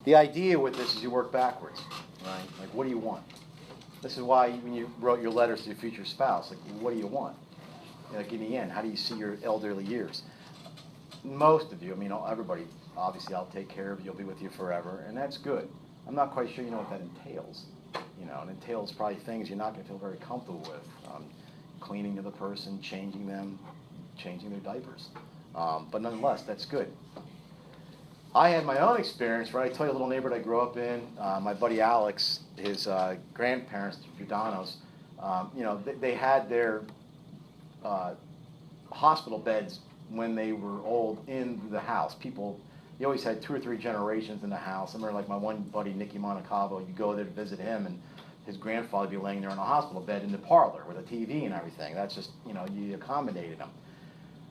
The idea with this is you work backwards, right? Like, what do you want? This is why when you wrote your letters to your future spouse, like, what do you want? Like, in the end, how do you see your elderly years? Most of you, I mean, everybody, obviously, I'll take care of you, I'll be with you forever, and that's good. I'm not quite sure you know what that entails. You know, it entails probably things you're not going to feel very comfortable with. Cleaning to the person, changing them, changing their diapers. But nonetheless, that's good. I had my own experience, right? I tell you a little neighborhood I grew up in. My buddy Alex, his grandparents, Giordano's, you know, they had their hospital beds when they were old in the house. People, you always had 2 or 3 generations in the house. I remember, like, my one buddy, Nicky Montecalvo, you go there to visit him, and his grandfather would be laying there in a hospital bed in the parlor with a TV and everything. That's just, you know, you accommodated them.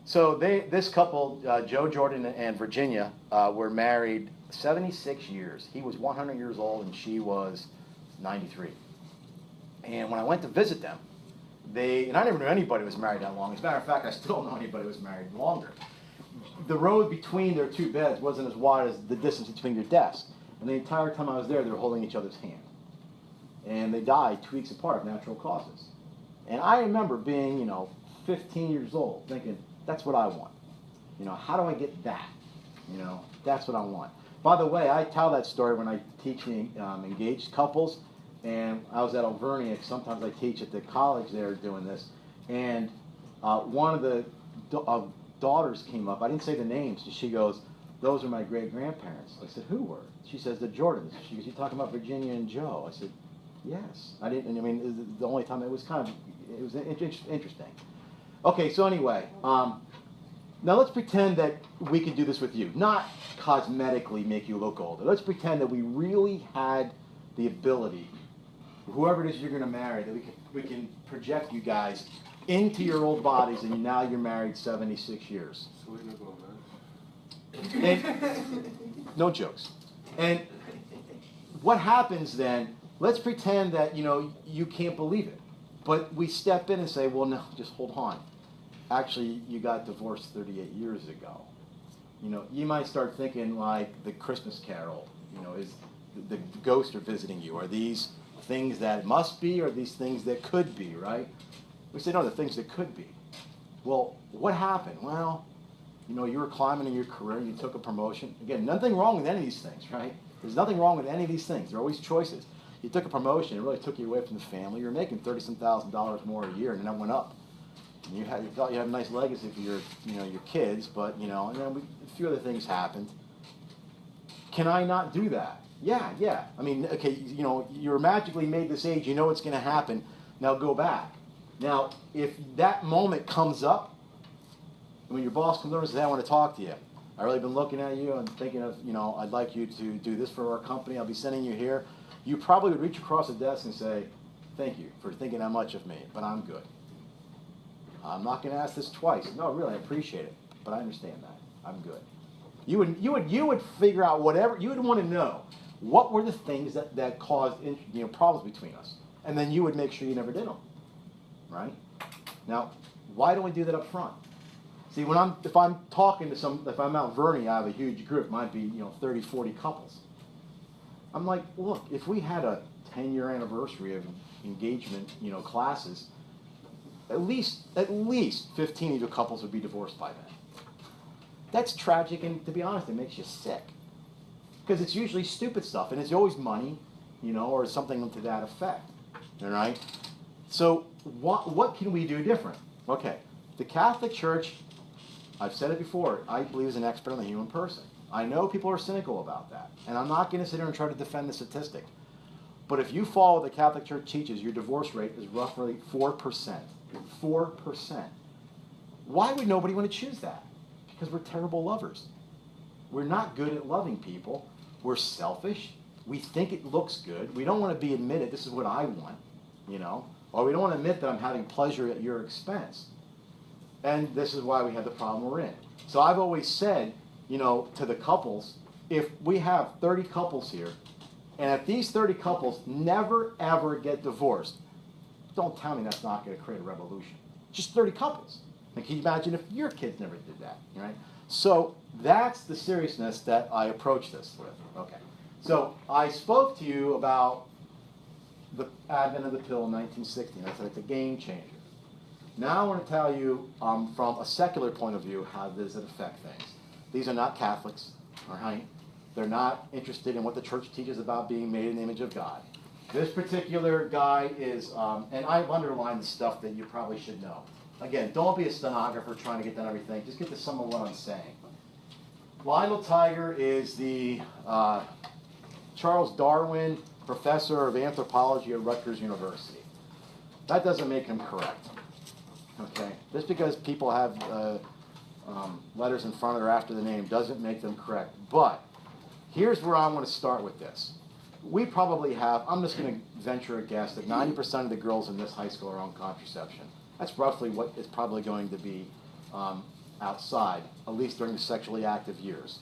So this couple, Joe Jordan and Virginia, were married 76 years. He was 100 years old and she was 93. And when I went to visit them, and I never knew anybody who was married that long. As a matter of fact, I still don't know anybody who was married longer. The road between their 2 beds wasn't as wide as the distance between their desks. And the entire time I was there, they were holding each other's hand. And they died 2 weeks apart of natural causes. And I remember being, you know, 15 years old, thinking, that's what I want. You know, how do I get that? You know, that's what I want. By the way, I tell that story when I teach engaged couples, and I was at Alvernia. Sometimes I teach at the college there doing this, and one of the daughters came up. I didn't say the names, so she goes, those are my great-grandparents. I said, who were? She says, the Jordans. She goes, you talking about Virginia and Joe? I said, yes. I didn't. I mean, it was the only time it was interesting. Okay, so anyway, now let's pretend that we could do this with you. Not cosmetically make you look older. Let's pretend that we really had the ability, whoever it is you're going to marry, that we can project you guys into your old bodies, and now you're married 76 years. And, no jokes. And what happens then? Let's pretend that, you know, you can't believe it. But we step in and say, well, no, just hold on. Actually, you got divorced 38 years ago. You know, you might start thinking like the Christmas Carol, you know, is the ghosts are visiting you. Are these things that must be, or these things that could be, right? We say, no, the things that could be. Well, what happened? Well, you know, you were climbing in your career, you took a promotion. Again, nothing wrong with any of these things, right? There's nothing wrong with any of these things. There are always choices. You took a promotion, it really took you away from the family. You were making $30-some thousand more a year, and that went up. And you thought you had a nice legacy for your kids, but, you know, and then a few other things happened. Can I not do that? Yeah. I mean, okay, you know, you're magically made this age, you know what's going to happen. Now go back. Now, if that moment comes up, when your boss comes over and says, hey, I want to talk to you. I've really been looking at you and thinking of, you know, I'd like you to do this for our company. I'll be sending you here. You probably would reach across the desk and say, thank you for thinking that much of me, but I'm good. I'm not going to ask this twice. No, really, I appreciate it, but I understand that. I'm good. You would figure out whatever, you would want to know what were the things that caused problems between us, and then you would make sure you never did them, right? Now, why don't we do that up front? See, if I'm talking to if I'm out Vernie, I have a huge group, might be 30, 40 couples. I'm like, look, if we had a 10-year anniversary of engagement, classes, at least 15 of your couples would be divorced by then. That's tragic, and to be honest, it makes you sick. Because it's usually stupid stuff, and it's always money, or something to that effect. All right? So what can we do different? Okay, the Catholic Church, I've said it before, I believe is an expert on the human person. I know people are cynical about that, and I'm not going to sit here and try to defend the statistic. But if you follow what the Catholic Church teaches, your divorce rate is roughly 4%. 4%. Why would nobody want to choose that? Because we're terrible lovers. We're not good at loving people. We're selfish. We think it looks good. We don't want to be admitted, this is what I want, or we don't want to admit that I'm having pleasure at your expense. And this is why we have the problem we're in. So I've always said, to the couples, if we have 30 couples here, and if these 30 couples never, ever get divorced, don't tell me that's not going to create a revolution. Just 30 couples. And can you imagine if your kids never did that, right? So that's the seriousness that I approach this with. Okay. So I spoke to you about the advent of the pill in 1960, and I said it's a game changer. Now I want to tell you from a secular point of view how does it affect things. These are not Catholics, all right? They're not interested in what the church teaches about being made in the image of God. This particular guy is, and I've underlined the stuff that you probably should know. Again, don't be a stenographer trying to get down everything. Just get to some of what I'm saying. Lionel Tiger is the Charles Darwin Professor of Anthropology at Rutgers University. That doesn't make him correct. Okay? Just because people have letters in front of or after the name doesn't make them correct. But here's where I want to start with this. We probably have, I'm just going to venture a guess, that 90% of the girls in this high school are on contraception. That's roughly what is probably going to be outside, at least during the sexually active years.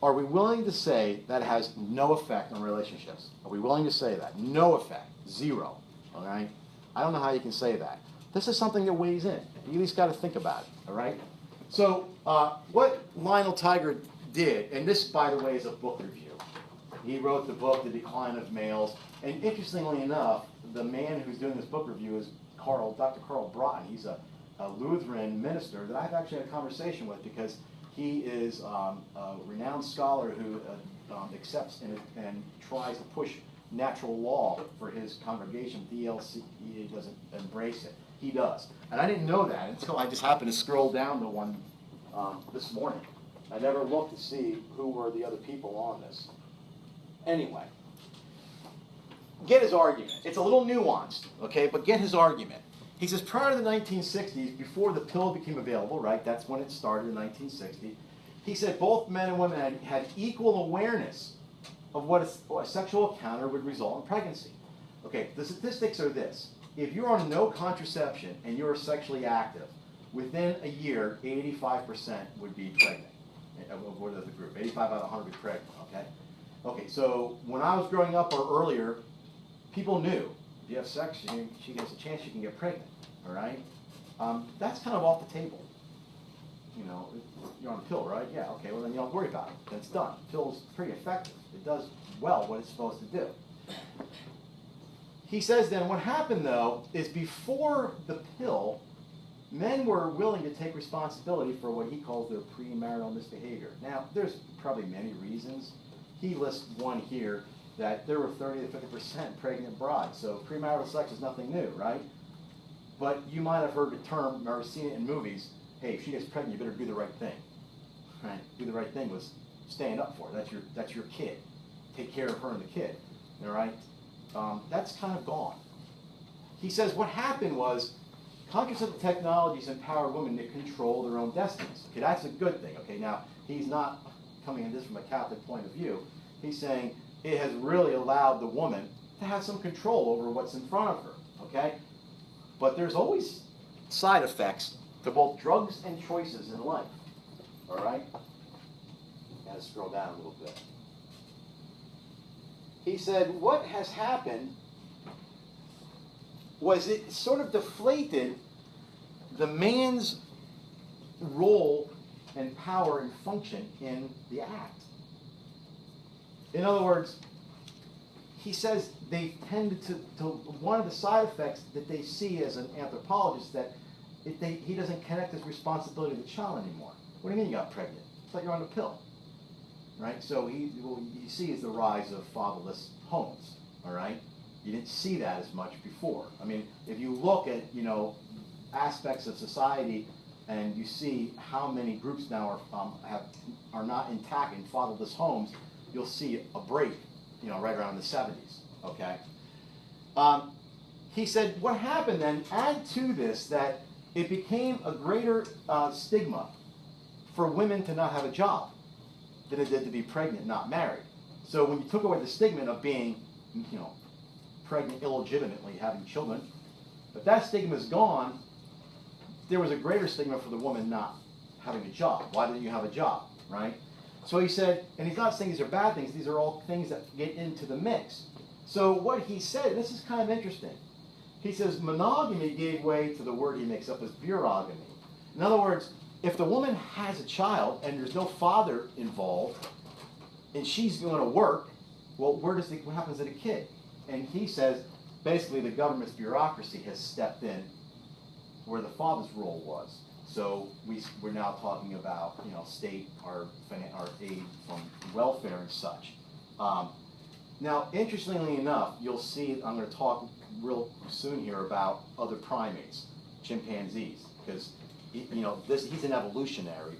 Are we willing to say that has no effect on relationships? Are we willing to say that? No effect. Zero. All right? I don't know how you can say that. This is something that weighs in. You at least got to think about it. All right? So what Lionel Tiger did, and this, by the way, is a book review. He wrote the book, The Decline of Males. And interestingly enough, the man who's doing this book review is Dr. Carl Broughton. He's a Lutheran minister that I've actually had a conversation with because he is a renowned scholar who accepts and tries to push natural law for his congregation. DLC, he doesn't embrace it. He does. And I didn't know that until I just happened to scroll down to one this morning. I never looked to see who were the other people on this. Anyway, get his argument. It's a little nuanced, okay, but get his argument. He says prior to the 1960s, before the pill became available, right, that's when it started in 1960, he said both men and women had equal awareness of what a sexual encounter would result in pregnancy. Okay, the statistics are this. If you're on no contraception and you're sexually active, within a year, 85% would be pregnant. What is the group? 85 out of 100 would be pregnant, okay? Okay, so when I was growing up or earlier, people knew if you have sex, she has a chance you can get pregnant, all right? That's kind of off the table. You know, you're on a pill, right? Yeah, okay, well then you don't worry about it. That's done. The pill's pretty effective. It does well what it's supposed to do. He says then what happened though is before the pill, men were willing to take responsibility for what he calls their premarital misbehavior. Now, there's probably many reasons. He lists one here that there were 30 to 50% pregnant brides. So premarital sex is nothing new, right? But you might have heard the term or seen it in movies. Hey, if she gets pregnant, you better do the right thing. Right? Do the right thing was stand up for her. That's your kid. Take care of her and the kid. All right? That's kind of gone. He says what happened was contraceptive technologies empower women to control their own destinies. Okay, that's a good thing. Okay, now he's not coming at this from a Catholic point of view. He's saying it has really allowed the woman to have some control over what's in front of her. Okay, but there's always side effects to both drugs and choices in life. All right, gotta scroll down a little bit. He said what has happened was it sort of deflated the man's role and power and function in the act. In other words, he says they tended to one of the side effects that they see as an anthropologist that he doesn't connect his responsibility to the child anymore. What do you mean you got pregnant? It's like you're on a pill, right? So what you see is the rise of fatherless homes, all right? You didn't see that as much before. I mean, if you look at, aspects of society and you see how many groups now are not intact in fatherless homes, you'll see a break, right around the 70s, okay? He said, what happened then, add to this that it became a greater stigma for women to not have a job than it did to be pregnant, not married. So when you took away the stigma of being, pregnant illegitimately, having children, if that stigma is gone, there was a greater stigma for the woman not having a job. Why didn't you have a job, right? So he said, and he's not saying these are bad things, these are all things that get into the mix. So what he said, this is kind of interesting. He says monogamy gave way to the word he makes up as burogamy. In other words, if the woman has a child and there's no father involved, and she's going to work, Well, what happens to the kid? And he says, basically the government's bureaucracy has stepped in where the father's role was. So we're now talking about, state, our aid from welfare and such. Now, interestingly enough, you'll see, I'm going to talk real soon here about other primates, chimpanzees, because he's an evolutionary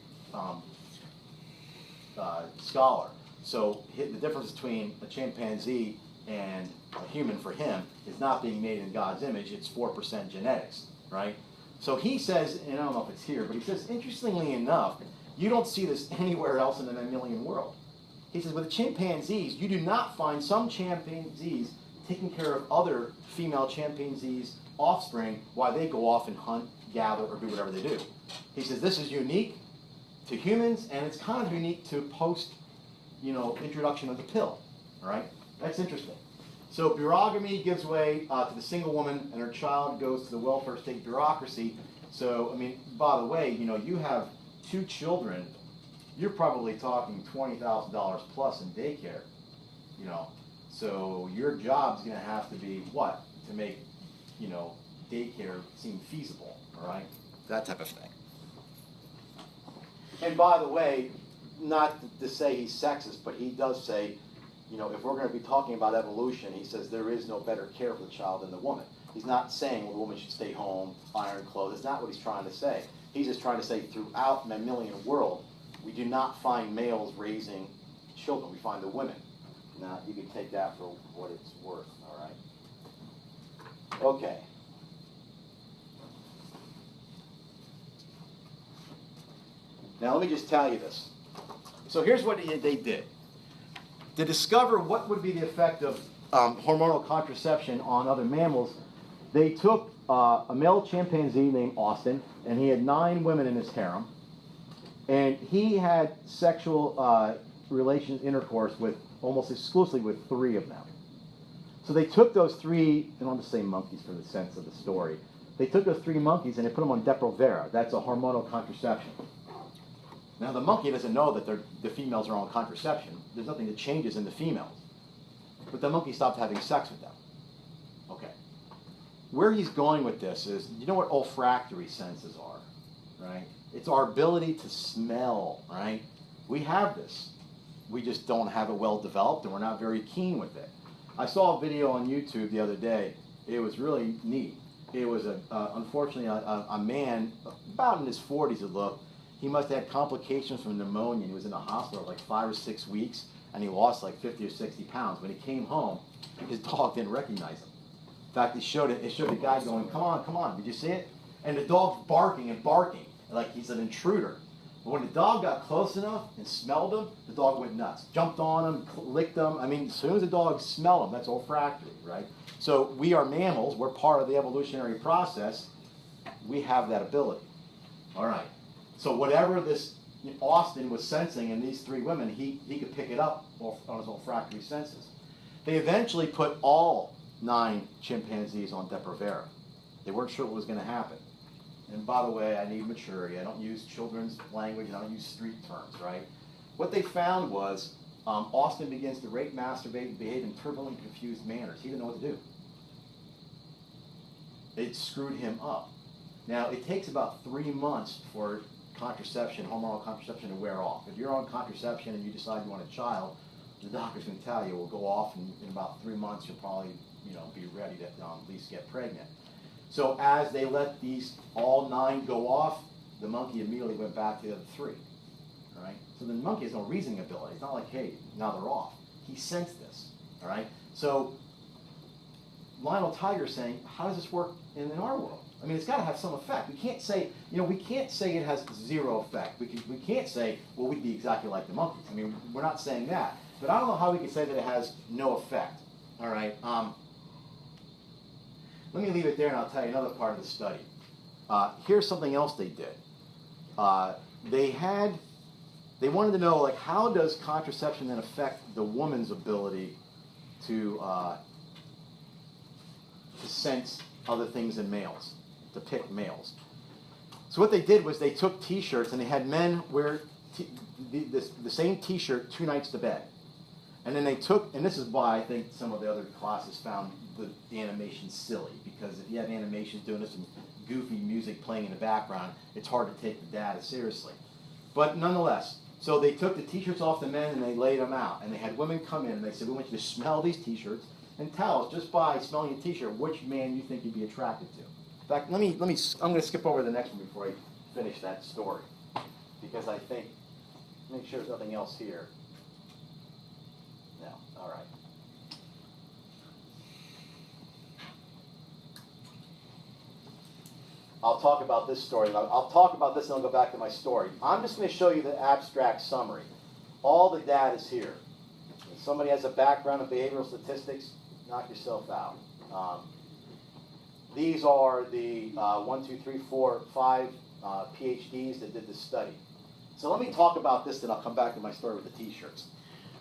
scholar. So the difference between a chimpanzee and a human for him is not being made in God's image, it's 4% genetics, right? So he says, and I don't know if it's here, but he says, interestingly enough, you don't see this anywhere else in the mammalian world. He says, with chimpanzees, you do not find some chimpanzees taking care of other female chimpanzees' offspring while they go off and hunt, gather, or do whatever they do. He says, this is unique to humans, and it's kind of unique to introduction of the pill, all right? That's interesting. So bureogamy gives way to the single woman, and her child goes to the welfare state bureaucracy. So, I mean, by the way, you have 2 children, you're probably talking $20,000 plus in daycare, So your job's going to have to be what? To make, daycare seem feasible, all right? That type of thing. And by the way, not to say he's sexist, but he does say, if we're going to be talking about evolution, he says there is no better care for the child than the woman. He's not saying the woman should stay home, iron clothes. That's not what he's trying to say. He's just trying to say throughout mammalian world, we do not find males raising children. We find the women. Now, you can take that for what it's worth, all right? Okay. Now, let me just tell you this. So here's what they did. To discover what would be the effect of hormonal contraception on other mammals, they took a male chimpanzee named Austin, and he had 9 women in his harem, and he had sexual intercourse with almost exclusively with 3 of them. So they took those 3, and I'll just say monkeys for the sense of the story. They took those 3 monkeys and they put them on Depo-Provera. That's a hormonal contraception. Now, the monkey doesn't know that the females are on contraception. There's nothing that changes in the females. But the monkey stopped having sex with them. Okay. Where he's going with this is, you know what olfactory senses are, right? It's our ability to smell, right? We have this. We just don't have it well developed, and we're not very keen with it. I saw a video on YouTube the other day. It was really neat. It was, unfortunately, a man, about in his 40s it looked. He must have had complications from pneumonia. He was in the hospital like 5 or 6 weeks, and he lost like 50 or 60 pounds. When he came home, his dog didn't recognize him. In fact, it showed the guy going, come on, come on, did you see it? And the dog's barking and barking, like he's an intruder. But when the dog got close enough and smelled him, the dog went nuts. Jumped on him, licked him. I mean, as soon as the dog smelled him, that's olfactory, right? So we are mammals. We're part of the evolutionary process. We have that ability. All right. So whatever this Austin was sensing in these 3 women, he could pick it up on his olfactory senses. They eventually put all 9 chimpanzees on Depo-Provera. They weren't sure what was going to happen. And by the way, I need maturity. I don't use children's language. I don't use street terms, right? What they found was Austin begins to rape, masturbate, and behave in turbulent, confused manners. He didn't know what to do. It screwed him up. Now, it takes about 3 months for contraception, hormonal contraception, to wear off. If you're on contraception and you decide you want a child, the doctor's going to tell you it will go off, and in about 3 months you'll probably be ready to at least get pregnant. So as they let all 9 go off, the monkey immediately went back to the other 3. All right? So the monkey has no reasoning ability. It's not like, hey, now they're off. He sensed this. All right? So Lionel Tiger's saying, how does this work in our world? I mean, it's got to have some effect. We can't say, we can't say it has 0 effect. We can't say, well, we'd be exactly like the monkeys. I mean, we're not saying that. But I don't know how we can say that it has no effect. All right. Let me leave it there, and I'll tell you another part of the study. Here's something else they did. They wanted to know, like, how does contraception then affect the woman's ability to sense other things in males, to pick males. So what they did was they took T-shirts and they had men wear the same T-shirt 2 nights to bed. And then they took, and this is why I think some of the other classes found the animation silly, because if you have animations doing this and goofy music playing in the background, it's hard to take the data seriously. But nonetheless, so they took the t-shirts off the men and they laid them out. And they had women come in and they said, we want you to smell these t-shirts and tell us, just by smelling a t-shirt, which man you think you'd be attracted to. In fact, I'm going to skip over the next one before I finish that story, because I think, make sure there's nothing else here. No, all right. I'll talk about this story. I'll talk about this and I'll go back to my story. I'm just going to show you the abstract summary. All the data is here. If somebody has a background in behavioral statistics, knock yourself out. These are the 1, 2, 3, 4, 5 PhDs that did this study. So let me talk about this, then I'll come back to my story with the t-shirts.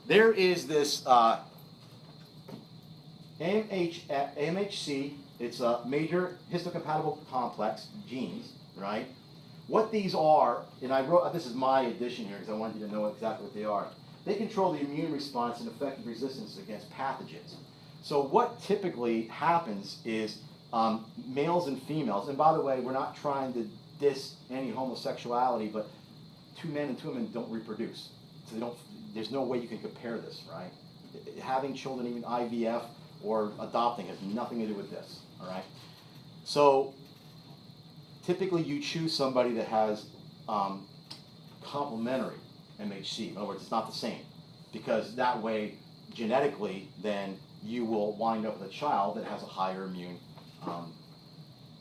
There is this MHC. It's a major histocompatible complex, genes, right? What these are, and I wrote, this is my addition here because I wanted you to know exactly what they are. They control the immune response and effective resistance against pathogens. So what typically happens is males and females, and by the way, we're not trying to diss any homosexuality, but 2 men and 2 women don't reproduce. So there's no way you can compare this, right? Having children, even IVF or adopting, has nothing to do with this, all right? So typically you choose somebody that has complementary MHC. In other words, it's not the same, because that way, genetically, then you will wind up with a child that has a higher immune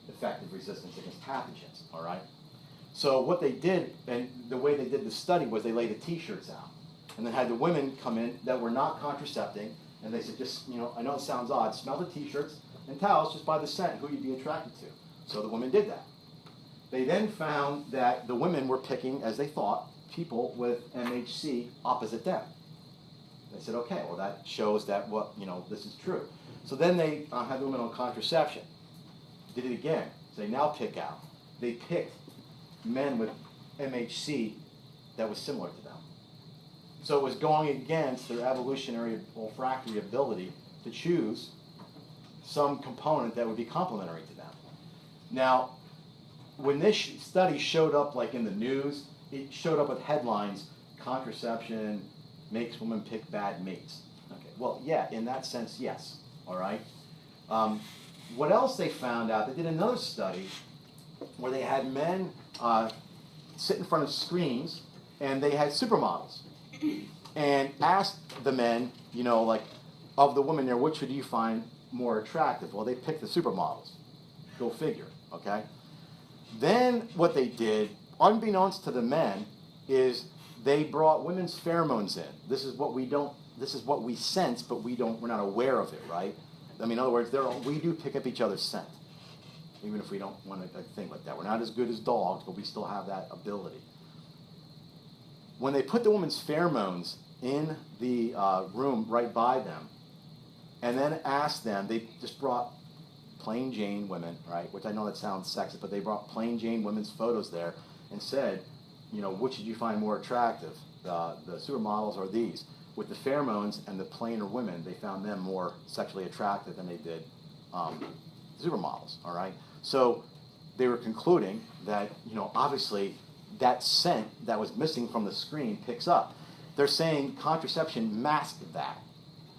effective resistance against pathogens, all right? So what they did, and the way they did the study, was they laid the t-shirts out, and then had the women come in that were not contracepting, and they said, just, I know it sounds odd, smell the t-shirts and tell us just by the scent who you'd be attracted to. So the women did that. They then found that the women were picking, as they thought, people with MHC opposite them. They said, okay, well that shows that this is true. So then they had the women on contraception. Did it again. So they now pick out. They picked men with MHC that was similar to them. So it was going against their evolutionary olfactory ability to choose some component that would be complementary to them. Now, when this study showed up like in the news, it showed up with headlines, contraception makes women pick bad mates. Okay, well, yeah, in that sense, yes, all right? What else they found out, they did another study where they had men sit in front of screens, and they had supermodels, and asked the men, of the women there, which would you find more attractive? Well, they picked the supermodels. Go figure, okay? Then what they did, unbeknownst to the men, is they brought women's pheromones in. This is what we sense, but we're not aware of it, right? I mean, in other words, we do pick up each other's scent, even if we don't want to think like that. We're not as good as dogs, but we still have that ability. When they put the woman's pheromones in the room right by them, and then asked them, they just brought plain Jane women, right? Which I know that sounds sexist, but they brought plain Jane women's photos there and said, which did you find more attractive, the supermodels or these? With the pheromones and the plainer women, they found them more sexually attractive than they did supermodels, all right? So they were concluding that, obviously that scent that was missing from the screen picks up. They're saying contraception masked that.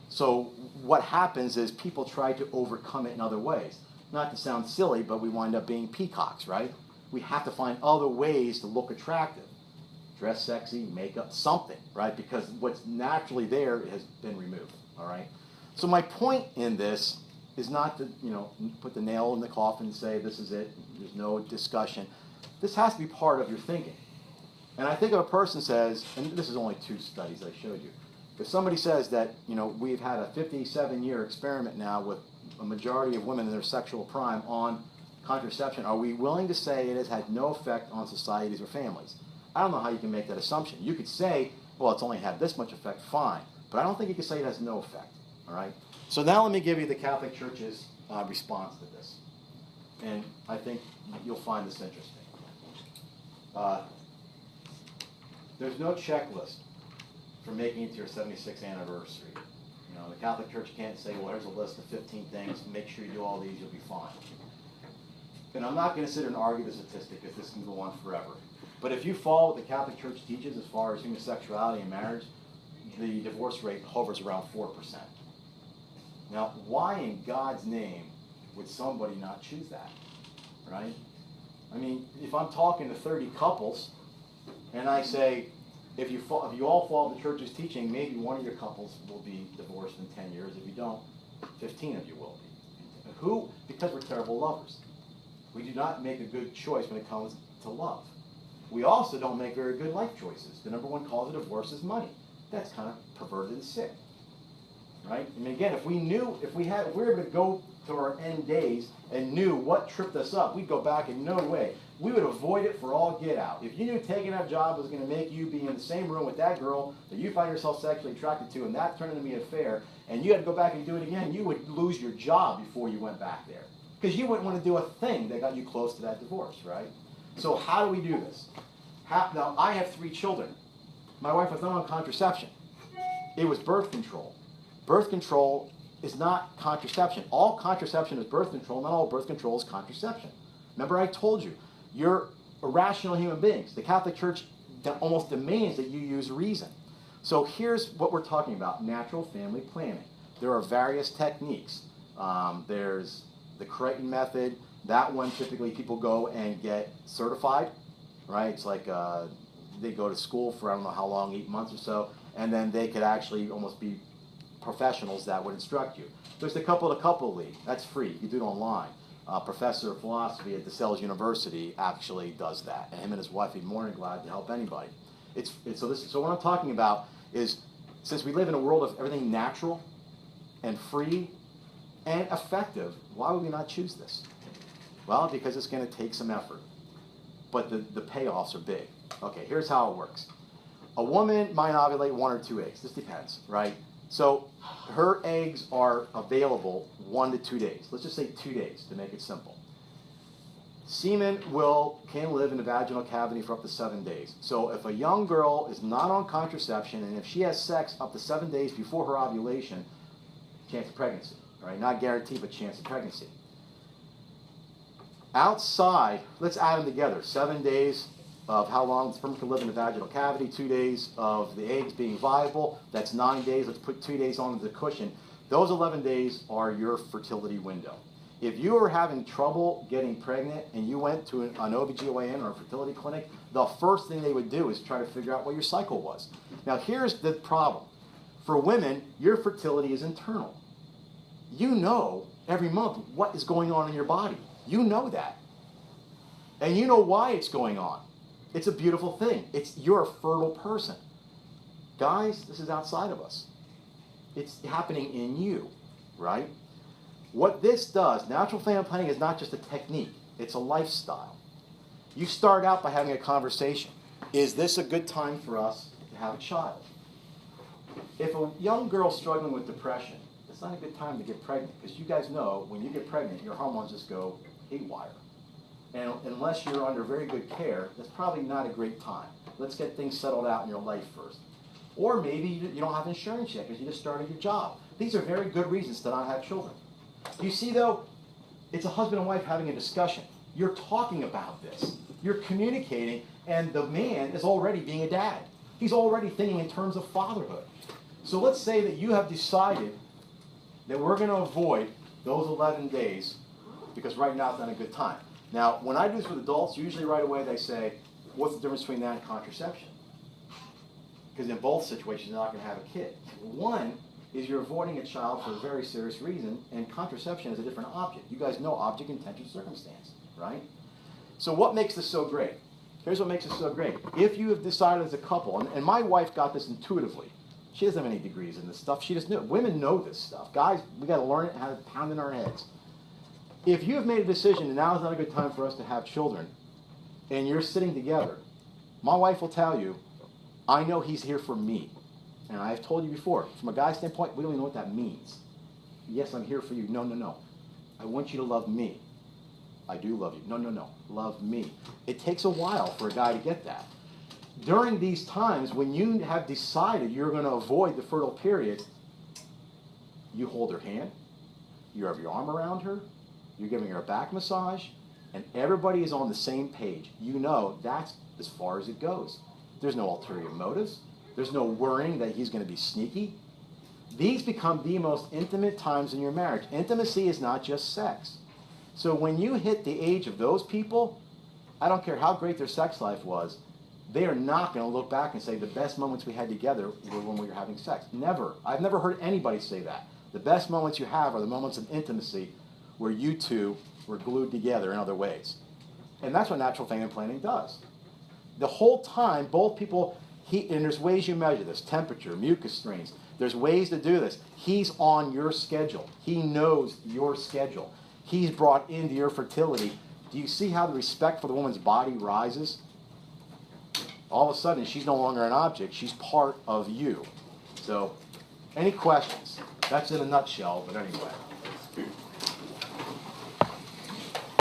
So what happens is people try to overcome it in other ways. Not to sound silly, but we wind up being peacocks, right? We have to find other ways to look attractive. Dress sexy, makeup, something, right? Because what's naturally there has been removed, all right? So my point in this is not to, put the nail in the coffin and say this is it, there's no discussion. This has to be part of your thinking. And I think if a person says, and this is only 2 studies I showed you, if somebody says that, we've had a 57-year experiment now with a majority of women in their sexual prime on contraception, are we willing to say it has had no effect on societies or families? I don't know how you can make that assumption. You could say, well, it's only had this much effect, fine. But I don't think you can say it has no effect, all right? So now let me give you the Catholic Church's response to this. And I think you'll find this interesting. There's no checklist for making it to your 76th anniversary. You know, the Catholic Church can't say, well, here's a list of 15 things, make sure you do all these, you'll be fine. And I'm not going to sit and argue the statistic because this can go on forever. But if you follow what the Catholic Church teaches as far as human sexuality and marriage, the divorce rate hovers around 4%. Now, why in God's name would somebody not choose that, right? I mean, if I'm talking to 30 couples, and I say, if you all follow the church's teaching, maybe one of your couples will be divorced in 10 years. If you don't, 15 of you will be. Who? Because we're terrible lovers. We do not make a good choice when it comes to love. We also don't make very good life choices. The number one cause of divorce is money. That's kind of perverted and sick, right? I mean, again, if we were able to go to our end days and knew what tripped us up, we'd go back in no way. We would avoid it for all get out. If you knew taking that job was going to make you be in the same room with that girl that you find yourself sexually attracted to, and that turned into be an affair, and you had to go back and do it again, you would lose your job before you went back there. Because you wouldn't want to do a thing that got you close to that divorce, right? So how do we do this? Now, I have 3 children. My wife was not on contraception. It was birth control. Birth control is not contraception. All contraception is birth control. Not all birth control is contraception. Remember I told you, you're irrational human beings. The Catholic Church almost demands that you use reason. So here's what we're talking about, natural family planning. There are various techniques. There's the Creighton method. That one, typically people go and get certified, right? It's like they go to school for I don't know how long, 8 months or so, and then they could actually almost be professionals that would instruct you. There's the couple-to-couple league. That's free. You can do it online. A professor of philosophy at DeSales University actually does that, and him and his wife would be more than glad to help anybody. So what I'm talking about is, since we live in a world of everything natural and free and effective, why would we not choose this? Well, because it's going to take some effort, but the payoffs are big. Okay, here's how it works. A woman might ovulate 1 or 2 eggs. This depends, right? So her eggs are available 1 to 2 days. Let's just say 2 days to make it simple. Semen can live in the vaginal cavity for up to 7 days. So if a young girl is not on contraception and if she has sex up to 7 days before her ovulation, chance of pregnancy, right? Not guaranteed, but chance of pregnancy. Outside, let's add them together. 7 days of how long the sperm can live in the vaginal cavity, 2 days of the eggs being viable, that's 9 days. Let's put 2 days onto the cushion. Those 11 days are your fertility window. If you are having trouble getting pregnant and you went to an OBGYN or a fertility clinic, the first thing they would do is try to figure out what your cycle was. Now here's the problem. For women, your fertility is internal. You know every month what is going on in your body. You know that. And you know why it's going on. It's a beautiful thing. You're a fertile person. Guys, this is outside of us. It's happening in you, right? What this does, natural family planning is not just a technique. It's a lifestyle. You start out by having a conversation. Is this a good time for us to have a child? If a young girl's struggling with depression, it's not a good time to get pregnant, because you guys know when you get pregnant, your hormones just go haywire. And unless you're under very good care, that's probably not a great time. Let's get things settled out in your life first. Or maybe you don't have insurance yet because you just started your job. These are very good reasons to not have children. You see, though, it's a husband and wife having a discussion. You're talking about this. You're communicating, and the man is already being a dad. He's already thinking in terms of fatherhood. So let's say that you have decided that we're going to avoid those 11 days because right now it's not a good time. Now, when I do this with adults, usually right away they say, what's the difference between that and contraception? Because in both situations, you're not going to have a kid. One is you're avoiding a child for a very serious reason, and contraception is a different object. You guys know object, intention, circumstance, right? So what makes this so great? Here's what makes it so great. If you have decided as a couple, and my wife got this intuitively. She doesn't have any degrees in this stuff. She just knew. Women know this stuff. Guys, we got to learn it and have it pound in our heads. If you have made a decision and now is not a good time for us to have children, and you're sitting together, my wife will tell you, I know he's here for me. And I've told you before, from a guy's standpoint, we don't even know what that means. Yes, I'm here for you. No, no, no. I want you to love me. I do love you. No, no, no. Love me. It takes a while for a guy to get that. During these times, when you have decided you're going to avoid the fertile period, You hold her hand, you have your arm around her, you're giving her a back massage, and everybody is on the same page. You know that's as far as it goes. There's no ulterior motives. There's no worrying that he's going to be sneaky. These become the most intimate times in your marriage. Intimacy is not just sex. So when you hit the age of those people, I don't care how great their sex life was, they are not going to look back and say the best moments we had together were when we were having sex. Never. I've never heard anybody say that. The best moments you have are the moments of intimacy where you two were glued together in other ways. And that's what natural family planning does. The whole time, both people, and there's ways you measure this, temperature, mucus strains. There's ways to do this. He's on your schedule. He knows your schedule. He's brought into your fertility. Do you see how the respect for the woman's body rises? All of a sudden, she's no longer an object. She's part of you. So, any questions? That's in a nutshell, but anyway.